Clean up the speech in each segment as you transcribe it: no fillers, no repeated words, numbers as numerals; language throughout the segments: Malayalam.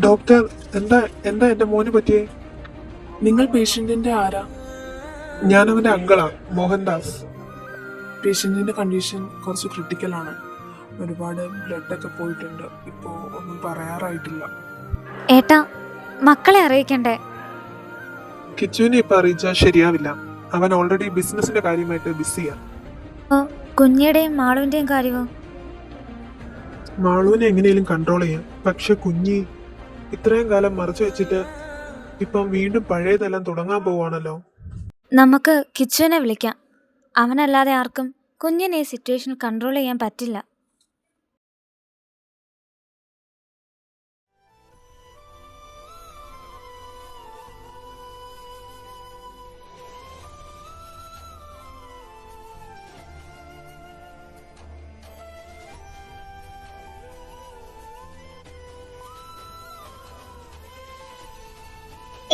ഡോക്ടർ, എന്താ എന്താ എന്റെ മോന് പറ്റിയേ? നിങ്ങൾ പേഷ്യന്റിന്റെ ആരാ? ഞാൻ അവന്റെ അങ്കിളാ, മോഹൻദാസ്. പേഷ്യന്റിന്റെ കണ്ടീഷൻ കുറച്ച് ക്രിട്ടിക്കലാണ്. ഒരുപാട് ബ്ലഡ് ഒക്കെ പോയിട്ടുണ്ട്. ഇപ്പോൾ ഒന്നും പറയാറായിട്ടില്ല. ഏട്ടാ, മക്കളെ അറിയിക്കണ്ടേ? കിച്ചുവിനെ ഇപ്പൊ അറിയിച്ചാൽ ശരിയാവില്ല. അവൻ ഓൾറെഡി ബിസിനസിന്റെ കാര്യമായിട്ട് ബിസിയാ. കുഞ്ഞിയുടെയും മാളുവിന്റെയും കാര്യമോ? മാളുവിനെ എങ്ങനെയും കൺട്രോൾ ചെയ്യാം. പക്ഷെ കുഞ്ഞി ഇത്രയും കാലം മറച്ചു വെച്ചിട്ട് ഇപ്പം വീണ്ടും പഴയതെല്ലാം തുടങ്ങാൻ പോവാണല്ലോ. നമുക്ക് കിച്ചുവിനെ വിളിക്കാം. അവനല്ലാതെ ആർക്കും കുഞ്ഞിനെ ഈ സിറ്റുവേഷൻ കൺട്രോൾ ചെയ്യാൻ പറ്റില്ല.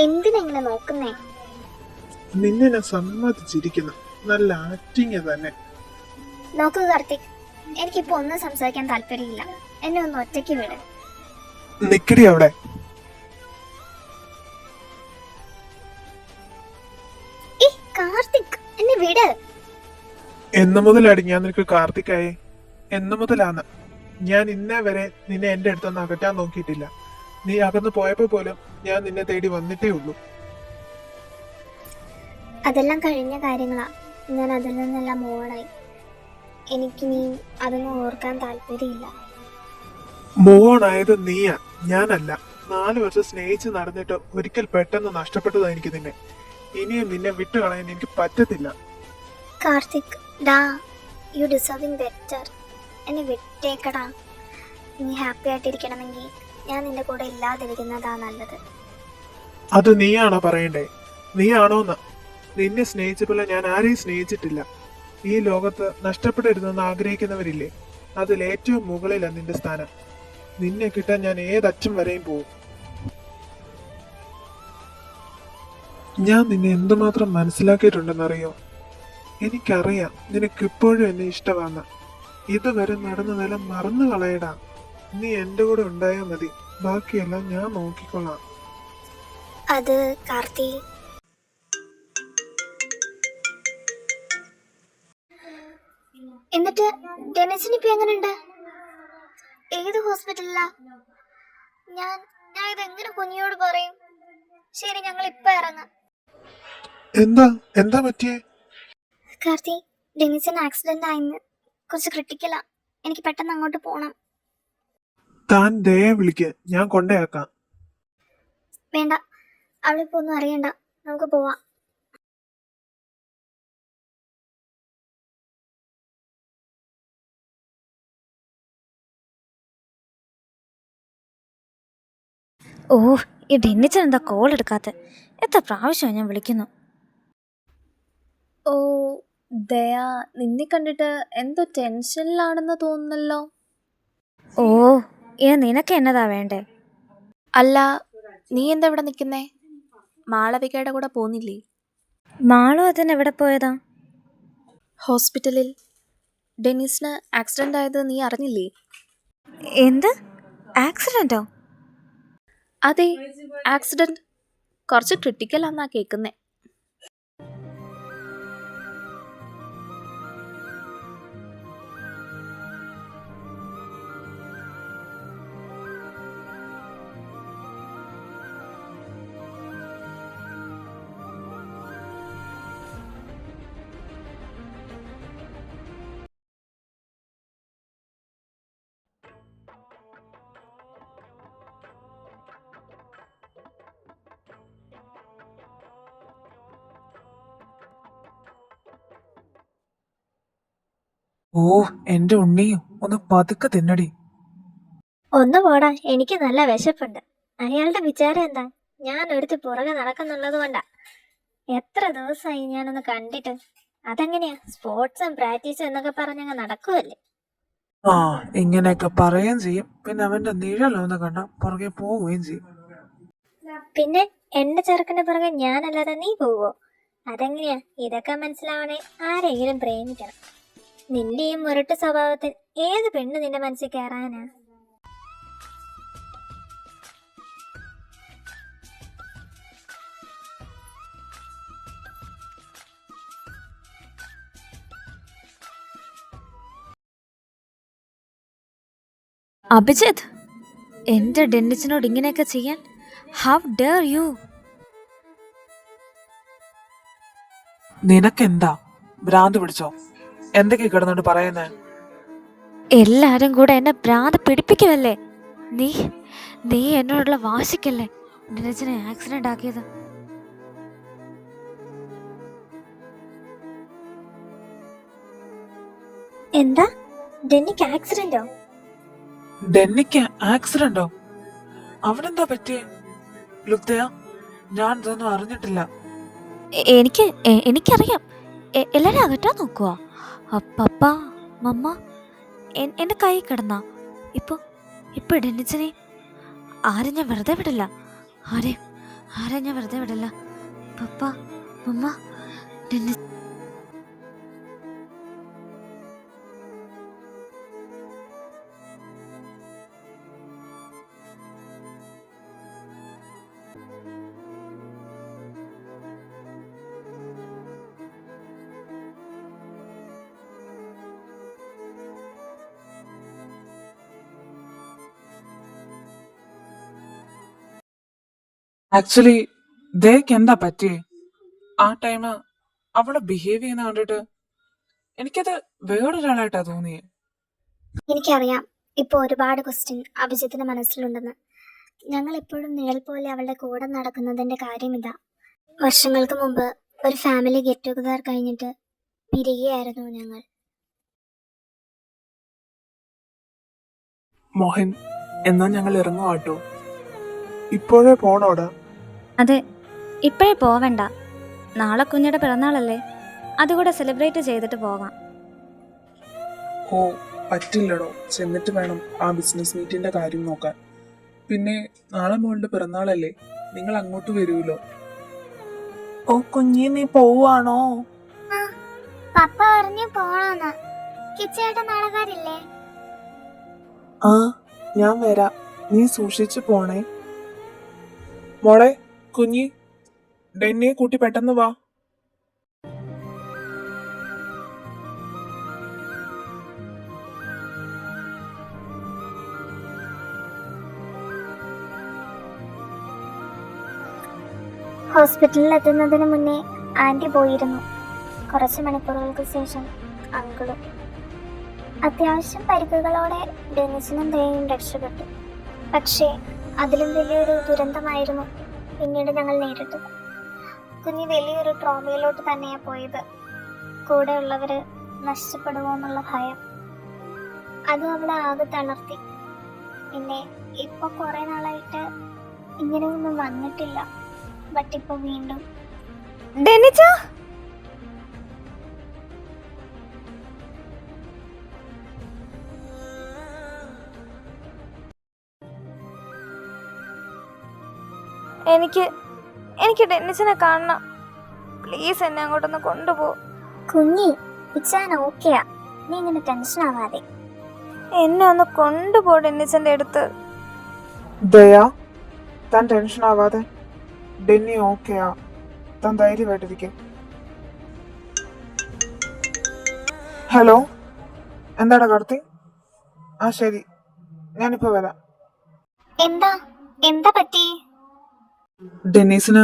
എന്തിനെങ്ങനെ നോക്കുന്നേ? നിന്നെ ഞാൻ സമ്മതിച്ചിരിക്കുന്നു. നല്ല ആക്ടിങ് തന്നെ. നോക്കൂ കാർത്തിക്, എനിക്കിപ്പോ ഒന്നും സംസാരിക്കാൻ താല്പര്യമില്ല. എന്നെ ഒന്ന് ഒറ്റയ്ക്ക് വിട്. നിക്കടി അവിടെ. കാർത്തിക്, എന്നെ വിട്. എന്ന് മുതലാടി ഞാൻ നിനക്ക് കാർത്തിക്കായേ? എന്ന് മുതലാന്ന്? ഞാൻ ഇന്നേ വരെ നിന്നെ എന്റെ അടുത്തൊന്നും അകറ്റാൻ നോക്കിയിട്ടില്ല. നീ അകന്നു പോയപ്പോ പോലും ഞാൻ നിന്നെ തേടി വന്നിട്ടേ ഉള്ളൂ. അതെല്ലാം കഴിഞ്ഞ കാര്യങ്ങളാ. ഞാൻ അതിൽ നിന്നെല്ലാം മൂവണായി. എനിക്കിനി അതൊന്നും ഓർക്കാൻ താല്പര്യമില്ല. മൂവ് ഓൺ ആയത് നീയാ, ഞാനല്ല. 4 വർഷം സ്നേഹിച്ച് നടന്നിട്ട് ഒരിക്കൽ പെട്ടെന്ന് നഷ്ടപ്പെട്ടതാ എനിക്ക് നിന്നെ. ഇനിയും നിന്നെ വിട്ടുകളയാൻ എനിക്ക് പറ്റത്തില്ല. കാർത്തിക്, ഡാ, യു ഡിസേർവിങ് ബെറ്റർ. എന്നെ വിട്ടേക്കടാ. നീ ഹാപ്പി ആയിട്ടിരിക്കണമെങ്കിൽ ഞാൻ നിന്റെ കൂടെ ഇല്ലാതിരിക്കുന്നതാ നല്ലത്. അത് നീയാണോ പറയണ്ടേ? നീയാണോന്ന്? നിന്നെ സ്നേഹിച്ചപ്പോൾ ഞാൻ ആരെയും സ്നേഹിച്ചിട്ടില്ല. ഈ ലോകത്ത് നഷ്ടപ്പെടരുതെന്ന് ആഗ്രഹിക്കുന്നവരില്ലേ? അതിൽ ഏറ്റവും മുകളിലാണ് നിന്റെ സ്ഥാനം. നിന്നെ കിട്ടാൻ ഞാൻ ഏതറ്റം വരെയും പോകും. ഞാൻ നിന്നെ എന്തുമാത്രം മനസ്സിലാക്കിയിട്ടുണ്ടെന്നറിയോ? എനിക്കറിയാം നിനക്ക് ഇപ്പോഴും എന്നെ ഇഷ്ടമാണ്. ഇതുവരെ നടന്നതെല്ലാം മറന്നു കളയടാ. നീ എന്റെ കൂടെ ഉണ്ടായാൽ മതി. ബാക്കിയെല്ലാം ഞാൻ നോക്കിക്കൊള്ളാം. അത് കാർത്തി, എന്നിട്ട് ഡെനിസിന് ഇപ്പൊ എങ്ങനെയുണ്ട്? ഏത് ഹോസ്പിറ്റലിലാ? ഞാൻ ഞാൻ ഇതെങ്ങനെ കുഞ്ഞിയോട് പറയും? ശരി, ഞങ്ങൾ ഇപ്പൊ ഇറങ്ങാം. എന്താ എന്താ പറ്റിയേ? കാർത്തി, ഡെനിസിന് ആക്സിഡന്റ് ആയിന്ന്. കുറച്ച് ക്രിട്ടിക്കലാ. എനിക്ക് പെട്ടെന്ന് അങ്ങോട്ട് പോണം. താൻ ദയെ വിളിക്ക്, ഞാൻ കൊണ്ടേയാക്കാം. വേണ്ട, അവളിപ്പോ ഒന്നും അറിയണ്ട. നമുക്ക് പോവാം. ഓ, ഈ ഡെന്നിച്ചൻ എന്താ കോൾ എടുക്കാത്ത? എത്ര പ്രാവശ്യമാണ് ഞാൻ വിളിക്കുന്നു. ഓ ദയ, നിന്നെ കണ്ടിട്ട് എന്തോ ടെൻഷനിലാണെന്ന് തോന്നുന്നല്ലോ. ഓ, ഇത് നിനക്ക് എന്നതാ വേണ്ടേ? അല്ല, നീ എന്താ ഇവിടെ നിൽക്കുന്നേ? മാളവികയുടെ കൂടെ പോന്നില്ലേ? മാളു അതിന് എവിടെ പോയതാ? ഹോസ്പിറ്റലിൽ. ഡെനീസിന് ആക്സിഡന്റ് ആയത് നീ അറിഞ്ഞില്ലേ? എന്ത് ആക്സിഡന്റോ? അതെ, ആക്സിഡന്റ്. കുറച്ച് ക്രിട്ടിക്കലാന്നാ കേൾക്കുന്നേ. ഓ, എന്റെ ഉണ്ണിയും ഒന്ന് പതുക്കെ തിന്നടി. ഒന്ന് പോടാ, എനിക്ക് നല്ല വിശപ്പുണ്ട്. അയാളുടെ വിചാരം എന്താ ഞാൻ ഒരുത്തി പുറകെ നടക്കുന്നുള്ളത് കൊണ്ടാ. എത്ര ദിവസമായി ഞാനൊന്ന് കണ്ടിട്ട്. അതെങ്ങനെയാ, സ്പോർട്സും പ്രാക്ടീസും എന്നൊക്കെ പറഞ്ഞങ്ങ് നടക്കുമല്ലേ. ആ, ഇങ്ങനെയൊക്കെ പറയുകയും ചെയ്യും, പിന്നെ അവന്റെ നിഴലൊന്ന് കണ്ട പുറകെ പോവുകയും ചെയ്യും. പിന്നെ എന്റെ ചെറുക്കന്റെ പുറകെ ഞാനല്ലാതെ നീ പോവോ? അതെങ്ങനെയാ? ഇതൊക്കെ മനസ്സിലാവണേ ആരെങ്കിലും പ്രേമിക്കണം. നിന്റെ ഈ മുരട്ട് സ്വഭാവത്തിൽ ഏത് പെണ്ണ് നിന്റെ മനസ്സിൽ കയറാനാ? അഭിജിത്ത്, എൻ്റെ ഡെന്നിസിനോട് ഇങ്ങനെയൊക്കെ ചെയ്യാൻ? How dare you? നിനക്കെന്താ ഭ്രാന്ത് പിടിച്ചോ? എന്തൊക്കെ കിടന്നോണ്ട് പറയുന്നേ? എല്ലാരും കൂടെ എന്നെ ഭ്രാന്ത് പിടിപ്പിക്കുമല്ലേ? നീ നീ എന്നോടുള്ള വാശിക്കല്ലേ ഡെന്നിസിനെ ആക്സിഡന്റ് ആക്കിയത്? എന്താ? ഡെന്നിക്ക് ആക്സിഡന്റോ? ഡെന്നിക്ക് ആക്സിഡന്റോ? അവനെന്താ പറ്റിയേ? ലുബ്ധയ, ഞാൻ ഇതൊന്നും അറിഞ്ഞിട്ടില്ല. എനിക്കറിയാം. എല്ലാരും അകറ്റാൻ നോക്കുക. പപ്പ, മമ്മ എന്റെ കൈ കിടന്ന ഇപ്പൊ ഡെന്നിസിനെ ആരും ഞാൻ വെറുതെ വിടില്ല. ആരെയും ഞാൻ വെറുതെ വിടില്ല. പപ്പ, മമ്മ, ഡെന്നിസ്. ആക്ച്വലി ദേക്ക് എന്താ പറ്റിയേ? ആ ടൈം അവളെ ബിഹേവ് ചെയ്യുന്ന കണ്ടിട്ട് എനിക്കത് വേറൊരാളായിട്ടാ തോന്നിയേ. എനിക്കറിയാം ഇപ്പൊ ഒരുപാട് ക്വസ്റ്റ്യൻ അഭിജിത്തിന്റെ മനസ്സിലുണ്ടെന്ന്. ഞങ്ങൾ എപ്പോഴും നിഴൽ പോലെ അവളുടെ കൂടെ നടക്കുന്നതിന്റെ കാര്യം ഇതാ. വർഷങ്ങൾക്ക് മുമ്പ് ഒരു ഫാമിലി ഗെറ്റ് ടുഗദർ കഴിഞ്ഞിട്ട് പിരികയായിരുന്നു ഞങ്ങൾ. മോഹൻ, എന്നാ ഞങ്ങൾ ഇറങ്ങുവാട്ടോ. ഇപ്പോഴേ പോണോടാ? അതെ, ഇപ്പോഴേ പോവണ്ട. നാളെ കുഞ്ഞിയുടെ പിറന്നാളല്ലേ, അതുകൂടെ സെലിബ്രേറ്റ് ചെയ്തിട്ട് പോകാം. ഓ പറ്റില്ലടോ, ചെന്നിട്ട് വേണം ആ ബിസിനസ് മീറ്റിന്റെ കാര്യം നോക്കാൻ. പിന്നെ നാളെ മോളുടെ പിറന്നാളല്ലേ, നിങ്ങൾ അങ്ങോട്ട് വരുമല്ലോ. ഓ കുഞ്ഞി, നീ പോവാണോ? പപ്പ പറഞ്ഞു പോണോന്ന്. കിച്ചേട്ട നാളെക്കാരില്ലേ? ആ ഞാൻ വരാം, നീ സൂക്ഷിച്ചു പോണേ. മോളെ, കുഞ്ഞി, ഡെന്നിയെ കൂട്ടി പെട്ടെന്ന് വാ. ഹോസ്പിറ്റലിൽ എത്തുന്നതിന് മുന്നേ ആന്റി പോയിരുന്നു. കുറച്ച് മണിക്കൂറുകൾക്ക് ശേഷം അങ്കിളും. അത്യാവശ്യം പരിക്കുകളോടെ ഡെന്നിസിനും ദയയും രക്ഷപ്പെട്ടു. പക്ഷേ അതിലും വലിയൊരു ദുരന്തമായിരുന്നു പിന്നീട് ഞങ്ങൾ നേരിട്ടത്. കുഞ്ഞ് വലിയൊരു ട്രോമയിലോട്ട് തന്നെയാണ് പോയത്. കൂടെയുള്ളവര് നഷ്ടപ്പെടുമോ എന്നുള്ള ഭയം അത് അവളെ ആകെ തളർത്തി. പിന്നെ ഇപ്പൊ കുറെ നാളായിട്ട് ഇങ്ങനെയൊന്നും വന്നിട്ടില്ല. ബട്ട് ഇപ്പൊ വീണ്ടും. ഡെന്നിച്ച, എനിക്ക് ഡെന്നിസിനെ കാണണം. പ്ലീസ് എന്നെ അങ്ങോട്ടൊന്ന് കൊണ്ടുപോ. കുഞ്ഞി, ഇച്ചാൻ ഓക്കെയാ, നീ ഇങ്ങനെ ടെൻഷൻ ആവാതെ. എന്നെ ഒന്ന് കൊണ്ടുപോ ഡെന്നിസിന്റെ അടുത്ത്. ദയാ, താൻ ടെൻഷൻ ആവാതെ. ഡെന്നി ഓക്കെയാ, താൻ ധൈര്യമായിട്ടിരിക്കെ. ഹലോ, എന്താടാ കാർത്തി? ആ ശരി, ഞാനിപ്പോ വരാം. എന്താ പറ്റി? ഡെന്നീസിന്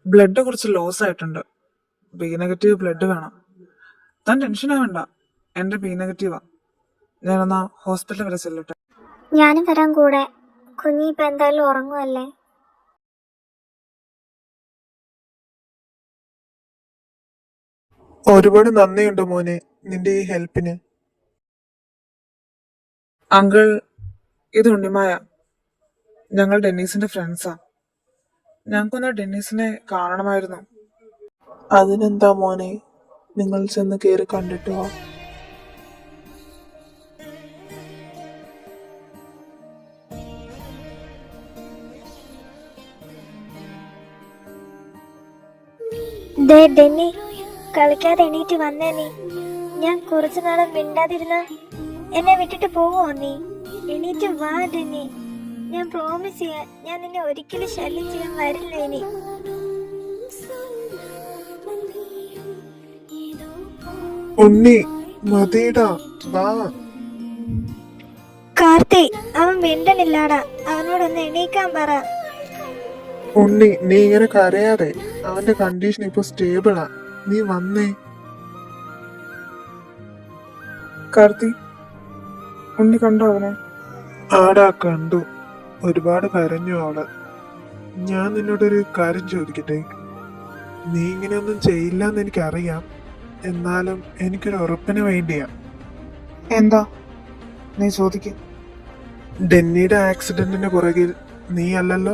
ബ്ലഡ് കുറച്ച് ലോസ് ആയിട്ടുണ്ട്. ബി നെഗറ്റീവ് ബ്ലഡ് വേണം. താൻ ടെൻഷൻ ആവണ്ട, എന്റെ ബി നെഗറ്റീവാ. ഞാനെന്നാ ഹോസ്പിറ്റൽ വരെ ചെല്ലട്ടെ. ഞാനും വരാൻ കൂടെ. കുഞ്ഞി ഇപ്പൊ എന്തായാലും ഉറങ്ങുമല്ലേ? ഒരുപാട് നന്ദിയുണ്ട് മോനെ നിന്റെ ഈ ഹെൽപ്പിന്. അങ്കിൾ, ഇത് ഉണ്ണിമായ. ഞങ്ങൾ ഡെന്നീസിന്റെ ഫ്രണ്ട്സാ. ഞങ്ങൾക്കൊന്ന് ഡെന്നീസിനെ കാണണമായിരുന്നു. അതിനെന്താ മോനെ, നിങ്ങൾ ചെന്ന് കയറി കണ്ടിട്ട് വാ. ഡെന്നി, കളിക്കാതെ എണീറ്റ് വന്നേ നീ. ഞാൻ കുറച്ചു നാളെ മിണ്ടാതിരുന്ന എന്നെ വിട്ടിട്ട് പോവോ നീ? എണീറ്റ് വാ ഡെന്നി. ഞാൻ പ്രോമിസ് ചെയ്യാൻ, ഞാൻ നിന്നെ ഒരിക്കലും ശല്യം ചെയ്യാൻ വരില്ല ഇനി. ഉണ്ണി മതിടാ, വാ. കാർത്തി, അവൻ മിണ്ടനില്ലാടാ. അവനോടൊന്ന് എണീക്കാൻ പറ. ഉണ്ണി, നീ ഇങ്ങനെ കരയാതെ. അവന്റെ കണ്ടീഷൻ ഇപ്പൊ സ്റ്റേബിളാ. നീ വന്നേ. കാർത്തി, ഉണ്ണി കണ്ടോ അവനെ? ആടാ, കണ്ടു. ഒരുപാട് കരഞ്ഞു അവള്. ഞാൻ നിന്നോടൊരു കാര്യം ചോദിക്കട്ടെ? നീ ഇങ്ങനെയൊന്നും ചെയ്യില്ലെന്ന് എനിക്കറിയാം. എന്നാലും എനിക്കൊരു ഉറപ്പിന് വേണ്ടിയാ. എന്താ നീ ചോദിക്കും? ഡെന്നിയുടെ ആക്സിഡന്റിന് പുറകിൽ നീ അല്ലല്ലോ?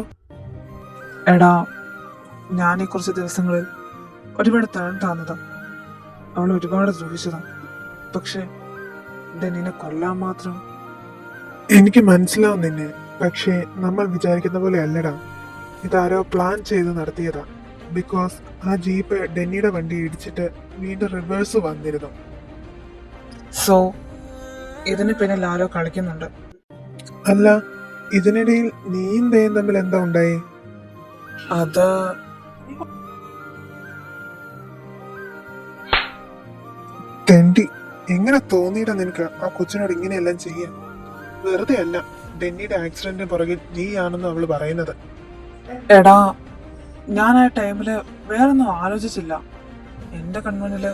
എടാ, ഞാൻ ഈ കുറച്ച് ദിവസങ്ങളിൽ ഒരുപാട് താഴ്ന്നതാ. അവൾ ഒരുപാട് ദ്രോഹിച്ചതാ. പക്ഷെ ഡെന്നിനെ കൊല്ലാൻ മാത്രം. എനിക്ക് മനസ്സിലാവും നിന്നെ. പക്ഷേ നമ്മൾ വിചാരിക്കുന്ന പോലെ അല്ലടാ. ഇതാരോ പ്ലാൻ ചെയ്ത് നടത്തിയതാ. ബിക്കോസ് ആ ജീപ്പ് ഡെന്നിയുടെ വണ്ടി ഇടിച്ചിട്ട് വീണ്ടും റിവേഴ്സ് വന്നിരുന്നു. സോ ഇതിന് പിന്നിൽ ആരോ കളിക്കുന്നുണ്ട്. അല്ല, ഇതിനിടയിൽ നീയും ദയും തമ്മിൽ എന്താ ഉണ്ടായി? അത് തെണ്ടി, എങ്ങനെ തോന്നിയിട്ടാ നിനക്ക് ആ കൊച്ചിനോട് ഇങ്ങനെയെല്ലാം ചെയ്യാൻ? വെറുതെ അല്ല ഡെന്നിയുടെ ആക്സിഡന്റിന് പുറകിൽ നീയാണെന്ന് അവള് പറയുന്നത്. എടാ, ഞാൻ ആ ടൈമില് വേറൊന്നും ആലോചിച്ചില്ല. എന്റെ കൺമുന്നില്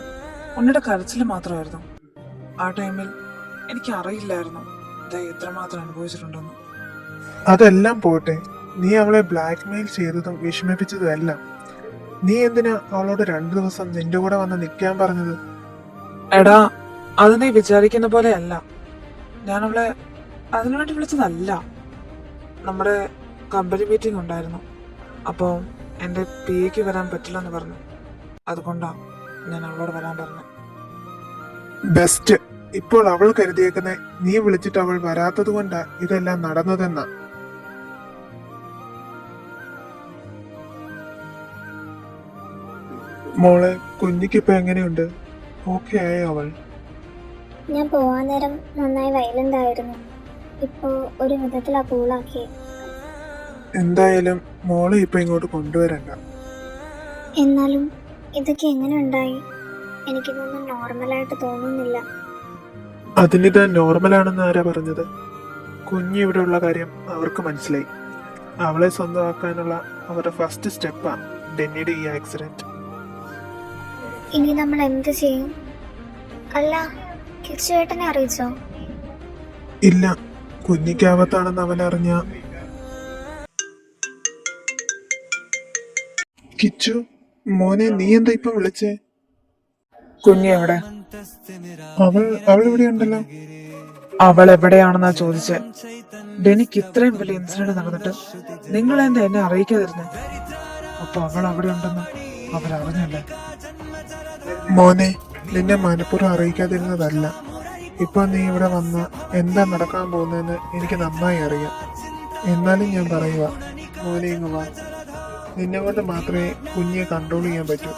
ഉണ്ണിയുടെ കരച്ചിൽ മാത്രമായിരുന്നു. ആ ടൈമിൽ എനിക്ക് അറിയില്ലായിരുന്നു ഇത് എത്രമാത്രം അനുഭവിച്ചിട്ടുണ്ടെന്ന്. അതെല്ലാം പോട്ടെ, നീ അവളെ ബ്ലാക്ക് മെയിൽ ചെയ്തതും വിഷമിപ്പിച്ചതും എല്ലാം. നീ എന്തിനാ അവളോട് 2 ദിവസം നിന്റെ കൂടെ വന്ന് നിൽക്കാൻ പറഞ്ഞത്? എടാ, അത് നീ വിചാരിക്കുന്ന പോലെ അല്ല. ഞാൻ അവളെ അതിനുവേണ്ടി വിളിച്ചതല്ല. നമ്മുടെ കമ്പനി മീറ്റിംഗ് ഉണ്ടായിരുന്നു. അപ്പോൾ എൻ്റെ PAക്ക് വരാൻ പറ്റില്ലെന്ന് പറഞ്ഞു. അതുകൊണ്ടാ ഞാൻ അവളോട് വരാൻ പറഞ്ഞു. ബെസ്റ്റ്. ഇപ്പോൾ അവൾ കരുതിയേക്കുന്ന നീ വിളിച്ചിട്ട് അവൾ വരാത്തത് കൊണ്ടാ ഇതെല്ലാം നടന്നതെന്നാ. മോളെ, കുഞ്ഞിക്കിപ്പോ എങ്ങനെയുണ്ട്? ഓക്കെ ആയോ അവൾ? ഞാൻ പോവാൻ നേരം നന്നായി വയലന്റ് ആയിരുന്നു. ഇപ്പോ ഒരു വിധത്തിലാ കൂളാക്കി. എന്തായാലും മോളെ ഇപ്പൊ ഇങ്ങോട്ട് കൊണ്ടുവരണ്ട. എന്നാലും ഇതൊക്കെ എങ്ങനെ ഉണ്ടായി? എനിക്കിതൊന്നും നോർമലായിട്ട് തോന്നുന്നില്ല. അതിനിത് നോർമലാണെന്ന് ആരാ പറഞ്ഞത്? കുഞ്ഞ് ഇവിടെ ഉള്ള കാര്യം അവർക്ക് മനസ്സിലായി. അവളെ സ്വന്തമാക്കാനുള്ള അവരുടെ ഫസ്റ്റ് സ്റ്റെപ്പാ ഡെന്നിയുടെ ഈ ആക്സിഡന്റ്. ഇനി നമ്മൾ എന്ത് ചെയ്യും? അല്ല, കിച്ചുവേട്ടനെ അറിയിച്ചോ? ഇല്ല, കുഞ്ഞിക്കാവത്താണെന്ന് അവൻ അറിഞ്ഞ. കിച്ചു മോനെ, നീ എന്താ ഇപ്പൊ വിളിച്ചേ? കുഞ്ഞി എവിടെ? അവൾ ഇവിടെ ഉണ്ടല്ലോ. അവൾ എവിടെയാണെന്നാ ചോദിച്ചേ. ഡെനിക്ക് ഇത്രയും വലിയ ഇൻസിഡന്റ് നടന്നിട്ട് നിങ്ങൾ എന്താ എന്നെ അറിയിക്കാതിരുന്നേ? അപ്പൊ അവൾ അവിടെ ഉണ്ടെന്ന് അവരറിഞ്ഞല്ലേ? മോനെ, നിന്നെ മനഃപൂർവ്വം അറിയിക്കാതിരുന്നതല്ല. ഇപ്പൊ നീ ഇവിടെ വന്ന എന്താ നടക്കാൻ പോകുന്നതെന്ന് എനിക്ക് നന്നായി അറിയാം. എന്നാലും ഞാൻ പറയുക, മോനെ ഇങ്ങ് വാ. നിന്നെ കൊണ്ട് മാത്രമേ കുഞ്ഞിയെ കൺട്രോൾ ചെയ്യാൻ പറ്റൂ.